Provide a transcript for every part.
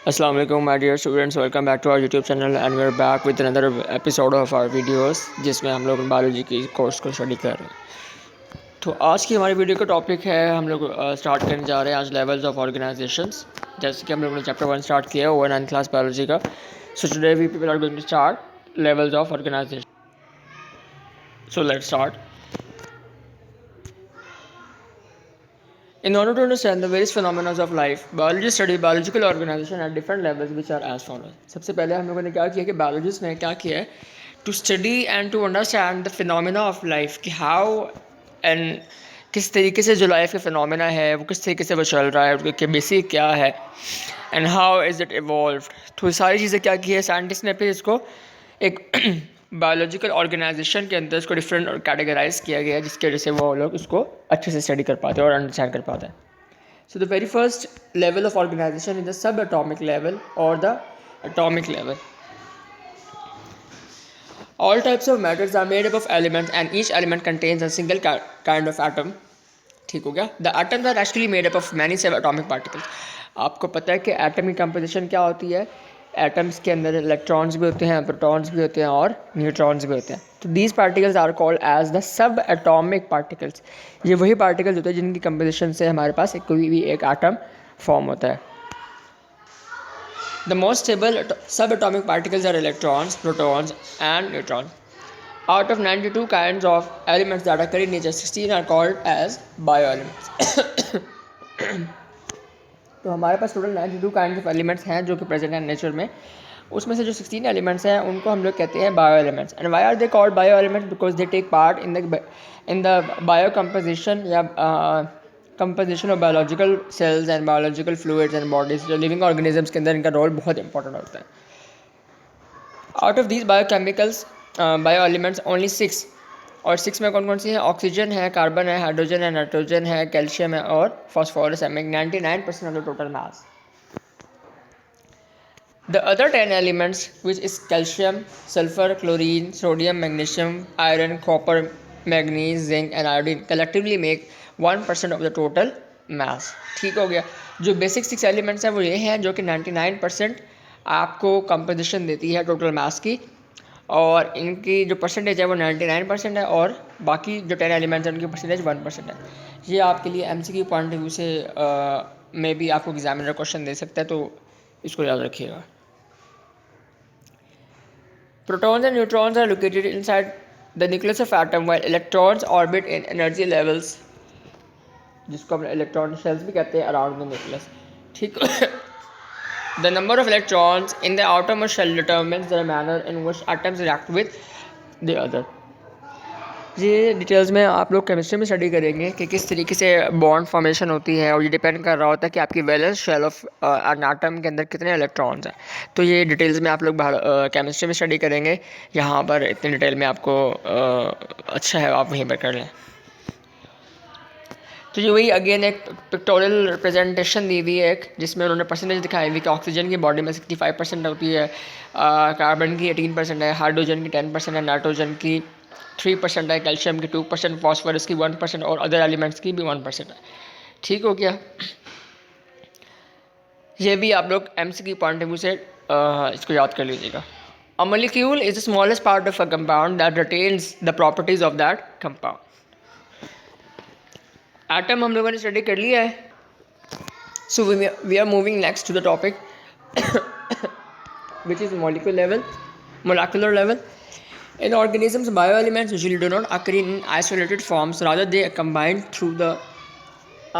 Assalamu alaikum my dear students, welcome back to our YouTube channel and we are back with another episode of our videos जिसमें हम लोग biology की course को study कर रहे हैं। तो आज की हमारी वीडियो का टॉपिक है, हम लोग स्टार्ट करने जा रहे हैं आज लेवल्स ऑफ ऑर्गेनाइजेशंस। जैसे कि हम लोगों ने चैप्टर 1 स्टार्ट किया ओवर 9 क्लास बायोलॉजी का। So today we people are going to start levels of organisation. So let's start. In order to understand the various phenomena of life, biologists study biological organization at different levels which are as follows. सबसे पहले हम लोगों ने क्या किया कि biologists ने क्या किया है to study and to understand the phenomena of life कि how and किस तरीके से जो लाइफ का फिनोमेना है वो किस तरीके से वो चल रहा है, उसके बेसिक क्या है and how is it evolve. तो ये सारी चीज़ें क्या की है साइंटिस्ट ने, फिर इसको एक बायोलॉजिकल ऑर्गेनाइजेशन के अंदर इसको डिफरेंट और कैटेगराइज किया गया है, जिसकी वजह से वो लोग इसको अच्छे से स्टडी कर पाते हैं और अंडरस्टैंड कर पाते हैं। So the very first level of organisation is the sub atomic level और the atomic level. All types of matters are made up of elements and each element contains a single kind of atom। ठीक हो गया। The atoms are actually made up of many subatomic particles। आपको पता है कि atom की composition क्या होती है। एटम्स के अंदर इलेक्ट्रॉन्स भी होते हैं, प्रोटॉन्स भी होते हैं और न्यूट्रॉन्स भी होते हैं। तो these particles are called as the sub atomic particles. ये वही पार्टिकल्स होते हैं जिनकी कंपोजिशन से हमारे पास कोई भी एक एटम फॉर्म होता है। The most stable subatomic particles are electrons, protons, and neutrons. Out of 92 kinds of elements that occur in nature, 16 are called as bioelements। तो हमारे पास टोटल 92 काइंड ऑफ एलिमेंट्स हैं जो कि प्रेजेंट हैं नेचर में। उसमें से जो 16 एलिमेंट्स हैं उनको हम लोग कहते हैं bio elements. And why are they called bio elements? Because they take part in the bio composition या composition of biological cells and biological fluids and bodies. जो लिविंग ऑर्गेनिजम्स के अंदर इनका रोल बहुत इंपॉर्टेंट होता है। Out of these biochemicals bio elements only 6, और 6 में कौन कौन सी है? ऑक्सीजन है, कार्बन है, हाइड्रोजन है, नाइट्रोजन है, कैल्शियम है और फॉस्फोरस है, make 99% of the total mass. The other 10 elements, which is calcium, sulfur, chlorine, sodium, magnesium, iron, copper, manganese, zinc and iodine collectively make 1% of the total mass। ठीक हो गया। जो basic 6 elements हैं वो ये हैं जो कि 99% आपको कंपोजिशन देती है टोटल मास की, और इनकी जो परसेंटेज है वो 99% है, और बाकी जो 10 एलिमेंट्स हैं उनकी परसेंटेज 1% है। ये आपके लिए MCQ पॉइंट ऑफ व्यू से मे भी आपको एग्जामिनर क्वेश्चन दे सकता है, तो इसको याद रखिएगा। Protons and neutrons are located inside the nucleus of atom, while electrons orbit in energy levels, जिसको हम इलेक्ट्रॉन शेल्स भी कहते हैं, अराउंड द न्यूक्लियस। ठीक। The number of electrons in the outermost shell determines the manner in which atoms react with the other। ये details में आप लोग केमिस्ट्री में स्टडी करेंगे कि किस तरीके से बॉन्ड फॉर्मेशन होती है, और ये डिपेंड कर रहा होता है कि आपकी valence shell of an atom के अंदर कितने इलेक्ट्रॉन्स हैं। तो ये डिटेल्स में आप लोग केमिस्ट्री में स्टडी करेंगे। यहाँ पर इतनी डिटेल में आपको अच्छा है आप वहीं पर कर लें। तो ये वही अगेन एक पिक्टोरियल रिप्रेजेंटेशन दी हुई है एक, जिसमें उन्होंने परसेंटेज दिखाई हुई कि ऑक्सीजन की बॉडी में 65% होती है, कार्बन की 18% है, हाइड्रोजन की 10% है, नाइट्रोजन की 3% है, कैल्शियम की 2%, फॉस्फोरस की 1% और अदर एलिमेंट्स की भी 1% है। ठीक हो गया। ये भी आप लोग MCQ पॉइंट ऑफ व्यू से इसको याद कर लीजिएगा। A molecule is the smallest part of a compound that retains the properties of that compound। Atom हम लोगों ने स्टडी कर लिया है। So we are moving next to the topic which is molecular level। In organisms, bioelements usually do not occur in isolated forms, rather they are combined through the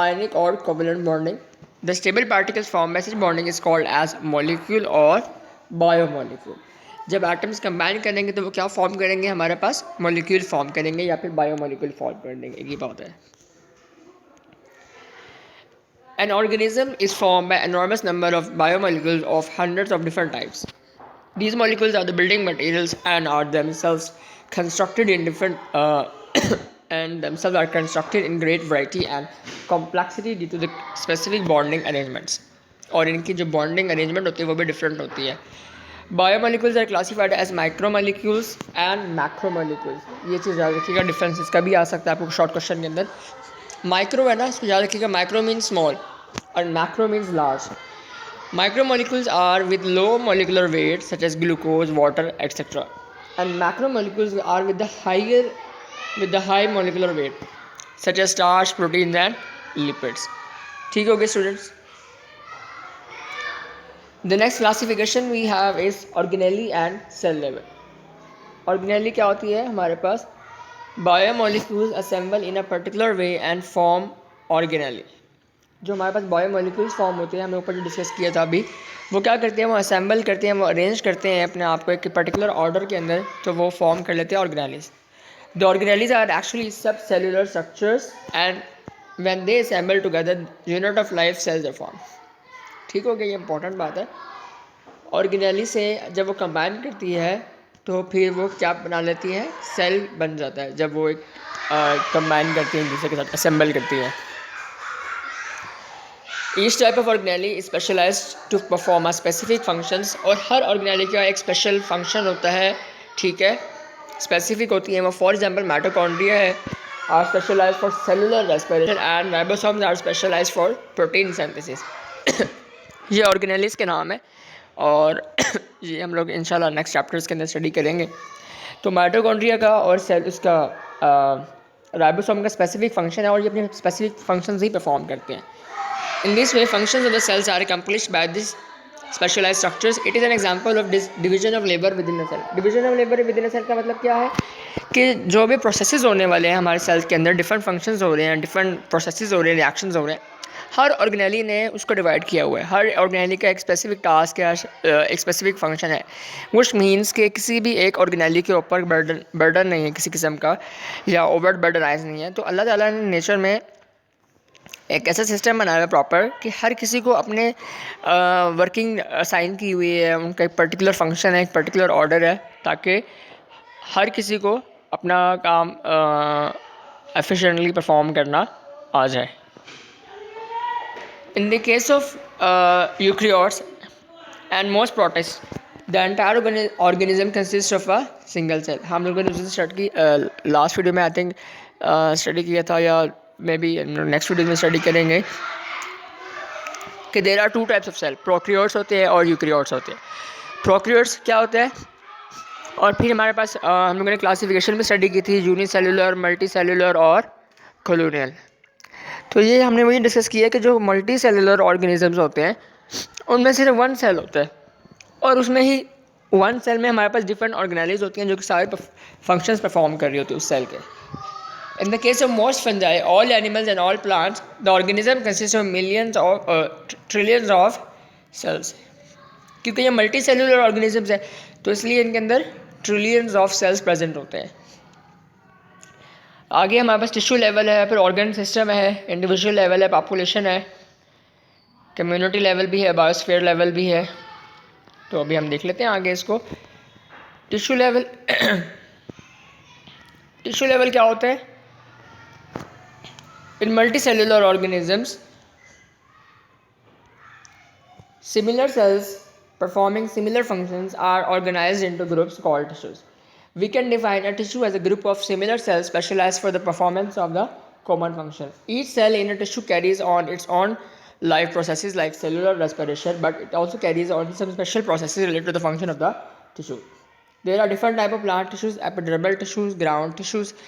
ionic or covalent bonding। The stable particles formed by such bonding is called as molecule or biomolecule। जब atoms combine करेंगे तो वो क्या form करेंगे? हमारे पास molecule form करेंगे या फिर बायोमोलिक्यूल फॉर्म करेंगे, एक ही बात है। An organism is formed by enormous number of biomolecules of hundreds of different types। These molecules are the building materials and are themselves constructed in in great variety and complexity due to the specific bonding arrangements। और इनकी जो bonding arrangement होती है वो भी different होती है। Biomolecules are classified as micromolecules and macromolecules। ये चीज़ याद रखिएगा, डिफरेंस इसका भी आ सकता है आपको शॉर्ट क्वेश्चन के अंदर। माइक्रो है ना, इसको याद रखिएगा, माइक्रो मीन्स स्मॉल और macro means large. Micromolecules are with low molecular weight such as glucose, water, etc. And macromolecules are with the high molecular weight such as starch, proteins and lipids. ठीक हो गए students? The next classification we have is organelle and cell level. Organelle क्या होती है हमारे पास? Biomolecules assemble in a particular way and form organelle. जो हमारे पास biomolecules form होते हैं, हमने ऊपर जो डिस्कस किया था अभी, वो क्या करते हैं, वो असेंबल करते हैं, वो अरेंज करते हैं अपने आप को एक पर्टिकुलर ऑर्डर के अंदर, तो वो फॉर्म कर लेते हैं organelles. The organelles are actually sub cellular structures and when they assemble together unit of life cells are form. ठीक हो गया, ये इंपॉर्टेंट बात है. ऑर्गेनेली से जब वो कंबाइन करती है तो फिर वो क्या बना लेती है, सेल बन जाता है जब वो एक कंबाइन करती है एक दूसरे के साथ असेंबल करती है. Each type of organelle is specialized to perform a specific functions. और हर organelle का एक स्पेशल फंक्शन होता है. ठीक है, स्पेसिफिक होती है वो. फॉर एग्जाम्पल माइटोकॉन्ड्रिया है are specialise for cellular respiration and ribosomes are specialise for protein synthesis. ये ऑर्गेनेलिस के नाम है और ये हम लोग इंशाल्लाह नेक्स्ट चैप्टर्स के अंदर स्टडी करेंगे. तो माइटोकॉन्ड्रिया का और सेल उसका राइबोसोम का स्पेसिफिक फंक्शन है और ये अपने स्पेसिफिक फंक्शंस ही परफॉर्म करते हैं. In this way, functions of the cells are accomplished by these specialized structures. It is an example of this division of labor within a cell. Division of labor within a cell का मतलब क्या है कि जो भी processes होने वाले हैं हमारे सेल्स के अंदर, डिफरेंट फंक्शंस हो रहे हैं, डिफरेंट प्रोसेसेस हो रहे हैं, रिएक्शंस हो रहे हैं, हर ऑर्गेनेली ने उसको डिवाइड किया हुआ है. हर ऑर्गेनेली का एक स्पेसिफिक टास्क है, एक स्पेसिफिक फंक्शन है. विच मीन्स कि किसी भी एक ऑर्गेनेली के ऊपर बर्डन नहीं है किसी किस्म का, या ओवर बर्डनाइज नहीं है. तो अल्लाह ताला ने नेचर में एक ऐसा सिस्टम बनाया है प्रॉपर कि हर किसी को अपने वर्किंग असाइन की हुई है, उनका एक पर्टिकुलर फंक्शन है, एक पर्टिकुलर ऑर्डर है, ताकि हर किसी को अपना काम एफिशिएंटली परफॉर्म करना आ जाए. In the case of eukaryotes and most protist the entire organism consist of a single cell. हम लोगों ने उस स्टार्ट की लास्ट वीडियो में आई थिंक स्टडी किया था, या मे बी नेक्स्ट वीडियो में स्टडी करेंगे कि there are two types of cell. Prokaryotes होते हैं और यूकैरियोट्स होते हैं. प्रोकैरियोट्स क्या होता है, और फिर हमारे पास हम लोगों ने क्लासिफिकेशन में स्टडी की थी यूनिसेलुलर, मल्टी सेलुलर और कॉलोनियल. तो ये हमने वही डिस्कस किया कि जो मल्टी सेलुलर ऑर्गेनिजम्स होते हैं उनमें सिर्फ वन सेल होता है और उसमें ही वन सेल में हमारे पास डिफरेंट ऑर्गेनेलीज होती हैं जो कि सारे फंक्शंस परफॉर्म कर रही होती है उस सेल के. In the case of most fungi, all animals and all plants, the organism consists of millions of trillions of cells. क्योंकि ये मल्टी सेलुलर ऑर्गेनिजम्स है तो इसलिए इनके अंदर ट्रिलियंस ऑफ सेल्स प्रेजेंट होते हैं. आगे हमारे पास टिश्यू लेवल है, फिर ऑर्गन सिस्टम है, इंडिविजुअल लेवल है, पॉपुलेशन है, कम्युनिटी लेवल भी है, बायोस्फीयर लेवल भी है. तो अभी हम देख लेते हैं आगे इसको. टिश्यू लेवल टिश्यू लेवल क्या होता है? In multicellular organisms, similar cells performing similar functions are organized into groups called tissues. We can define a tissue as a group of similar cells specialized for the performance of the common function. Each cell in a tissue carries on its own life processes like cellular respiration, but it also carries on some special processes related to the function of the tissue. There are different type of plant tissues, epidermal tissues, ground tissues,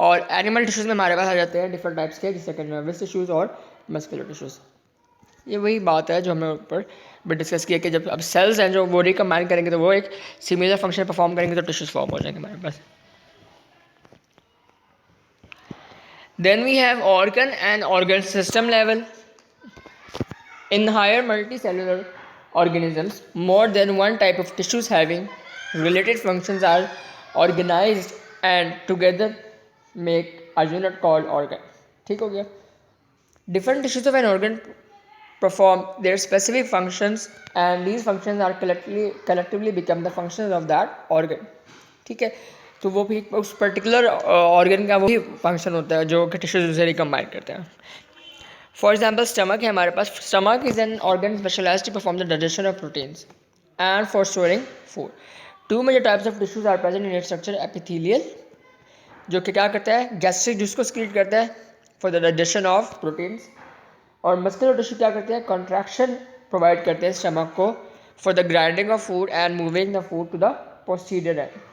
और animal tissues में हमारे पास आ जाते हैं different types के, जैसे nervous tissues और muscular tissues. ये वही बात है जो हमने ऊपर भी डिस्कस किया कि जब अब सेल्स हैं जो वो रिकम्बाइन करेंगे तो वो एक सिमिलर फंक्शन परफॉर्म करेंगे तो टिश्यूज़ फॉर्म हो जाएंगे हमारे पास. Then we have organ and organ system level. In higher multi cellular organisms more than one type of tissues having related functions are organised and together make a unit called organ. ठीक हो गया. Different tissues of an organ perform their specific functions and these functions are collectively become the functions of that organ. ठीक है, तो वो भी उस particular organ का वही फंक्शन होता है जो कि टिश्यूज से रिकम्बाइन करते हैं. फॉर एग्जाम्पल स्टमक है हमारे पास. Stomach is an organ specialised to perform the digestion of proteins and for storing food. Two major types of tissues are present in its structure. Epithelial जो कि क्या करता है, गैस्ट्रिक जूस को secrete करता है for the digestion of proteins, और muscular tissue क्या करते हैं, कॉन्ट्रैक्शन प्रोवाइड करते हैं स्टमक को for the grinding of food and moving the food to the posterior end.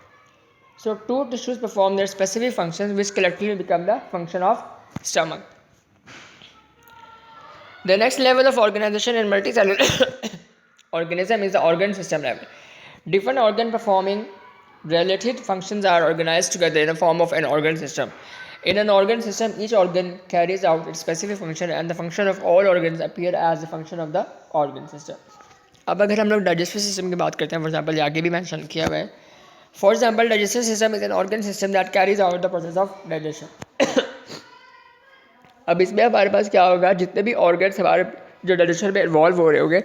So two tissues perform their specific functions which collectively become the function of stomach. The next level of organization in multicellular organism is the organ system level. Different organ performing related functions are organized together in the form of an organ system. In an organ system, each organ carries out its specific function and the function of all organs appear as the function of the organ system. अब अगर हम लोग digestive system की बात करते हैं, for example आगे भी मेंशन किया हुआ है. For example, digestive system is an organ system that carries out the process of digestion. अब इसमें हमारे पास क्या होगा, जितने भी ऑर्गन्स हमारे जो डाइजेशन में इन्वॉल्व हो रहे होंगे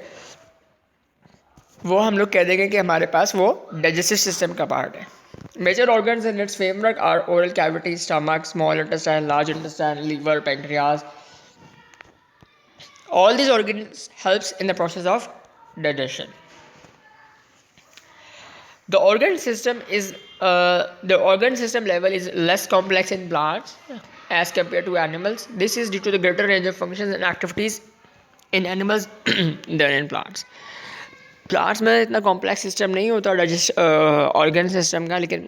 वो हम लोग कह देंगे कि हमारे पास वो डाइजेस्टिव सिस्टम का पार्ट है. Major organs in its framework are oral cavity, stomach, small intestine, large intestine, liver, pancreas. All these organs helps in the process of digestion. The organ system level is less complex in plants as compared to animals. This is due to the greater range of functions and activities in animals than in plants. Plants में इतना complex system नहीं होता organ system का, लेकिन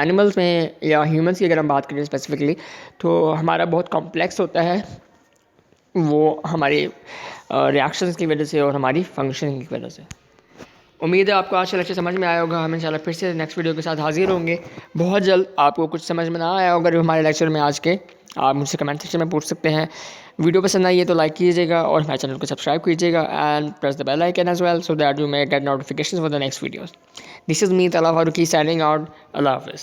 animals में या humans की अगर हम बात करें स्पेसिफिकली तो हमारा बहुत कॉम्प्लेक्स होता है. वो हमारी रिएक्शंस की वजह से और हमारी फंक्शनिंग की वजह से. उम्मीद है आपको आज का लेक्चर समझ में आया होगा. हम इंशाल्लाह फिर से नेक्स्ट वीडियो के साथ हाजिर होंगे बहुत जल्द. आपको कुछ समझ में ना आया होगा हमारे लेक्चर में आज के, आप मुझसे कमेंट सेक्शन में पूछ सकते हैं. वीडियो पसंद आई है तो लाइक कीजिएगा और हमारे चैनल को सब्सक्राइब कीजिएगा and press the bell icon as well so that you may get notifications for the next videos. This is me Talha Farooqui signing out. अल्लाह हाफिज़.